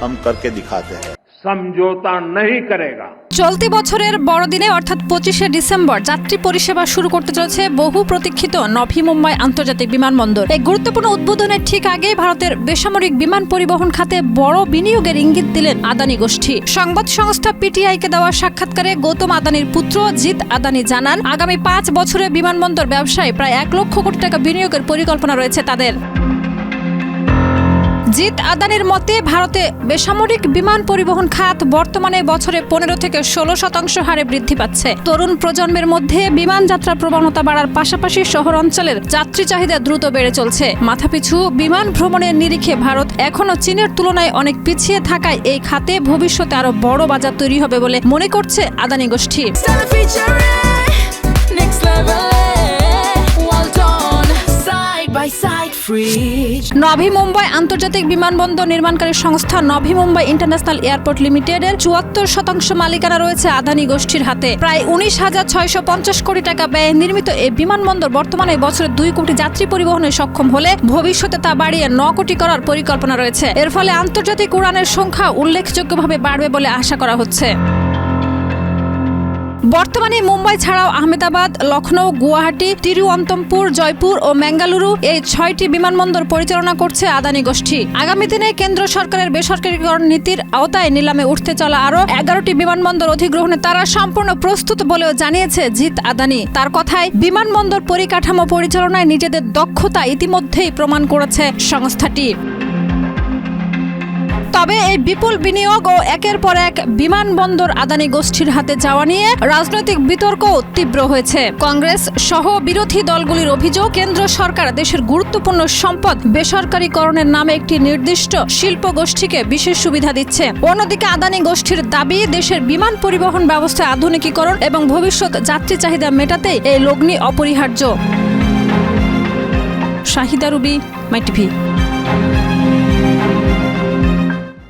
हम करके दिखाते हैं। समझौता नहीं करेगा। চলতি বছরের বড়দিনে অর্থাৎ 25শে ডিসেম্বর যাত্রী পরিষেবা শুরু করতে চলেছে বহু প্রতীক্ষিত নভি মুম্বাই আন্তর্জাতিক বিমানবন্দর। এই গুরুত্বপূর্ণ উদ্বোধনের ঠিক আগেই ভারতের বেসামরিক বিমান পরিবহন খাতে বড় বিনিয়োগের ইঙ্গিত দিলেন আদানি গোষ্ঠী। সংবাদ সংস্থা পিটিআইকে দেওয়া সাক্ষাৎকারে গৌতম আদানির পুত্র জিত আদানি জানান, আগামী 5 বছরে বিমানবন্দর ব্যবসায় প্রায় 1 লক্ষ কোটি টাকা বিনিয়োগের পরিকল্পনা রয়েছে তাদের। জিত আদানির মতে ভারতে বেসামরিক বিমান পরিবহন খাত বর্তমানে বছরে 15 থেকে 16% হারে বৃদ্ধি পাচ্ছে। তরুণ প্রজন্মের মধ্যে বিমান যাত্রার প্রবণতা বাড়ার পাশাপাশি শহর অঞ্চলের যাত্রী চাহিদা দ্রুত বেড়ে চলছে। মাথাপিছু বিমান ভ্রমণের নিরিখে ভারত এখনও চীনের তুলনায় অনেক পিছিয়ে থাকায় এই খাতে ভবিষ্যতে আরো বড় বাজার তৈরি হবে বলে মনে করছে আদানি গোষ্ঠী। নভি মুম্বাই আন্তর্জাতিক বিমানবন্দর নির্মাণকারী সংস্থা নভি মুম্বাই ইন্টারন্যাশনাল এয়ারপোর্ট লিমিটেডের 74% মালিকানা রয়েছে আদানি গোষ্ঠীর হাতে। প্রায় 19,650 কোটি টাকা ব্যয়ে নির্মিত এই বিমানবন্দর বর্তমানে বছরে 2 কোটি যাত্রী পরিবহনে সক্ষম হলে ভবিষ্যতে তা বাড়িয়ে 9 কোটি করার পরিকল্পনা রয়েছে। এর ফলে আন্তর্জাতিক উড়ানের সংখ্যা উল্লেখযোগ্যভাবে বাড়বে বলে আশা করা হচ্ছে। বর্তমানে মুম্বাই ছাড়াও আহমেদাবাদ, লখনৌ, গুয়াহাটি, তিরুঅনন্তপুর, জয়পুর ও বেঙ্গালুরু এই 6টি বিমানবন্দর পরিচালনা করছে আদানি গোষ্ঠী। আগামী দিনে কেন্দ্র সরকারের বেসরকারীকরণ নীতির আওতায় নিলামে উঠতে চলা আরও 11টি বিমানবন্দর অধিগ্রহণে তারা সম্পূর্ণ প্রস্তুত বলেও জানিয়েছে জিত আদানি। তার কথায়, বিমানবন্দর পরিকাঠামো পরিচালনায় নিজেদের দক্ষতা ইতিমধ্যেই প্রমাণ করেছে সংস্থাটি। তবে এই বিপুল বিনিয়োগ ও একের পর এক বিমানবন্দর আদানি গোষ্ঠীর হাতে যাওয়া নিয়ে রাজনৈতিক বিতর্কও তীব্র হয়েছে। কংগ্রেস সহ বিরোধী দলগুলির অভিযোগ, কেন্দ্র সরকার দেশের গুরুত্বপূর্ণ সম্পদ বেসরকারীকরণের নামে একটি নির্দিষ্ট শিল্প গোষ্ঠীকে বিশেষ সুবিধা দিচ্ছে। অন্যদিকে আদানি গোষ্ঠীর দাবি, দেশের বিমান পরিবহন ব্যবস্থায় আধুনিকীকরণ এবং ভবিষ্যৎ যাত্রী চাহিদা মেটাতেই এই লগ্নি অপরিহার্য। শাহিদা রুবি, মাই টিভি।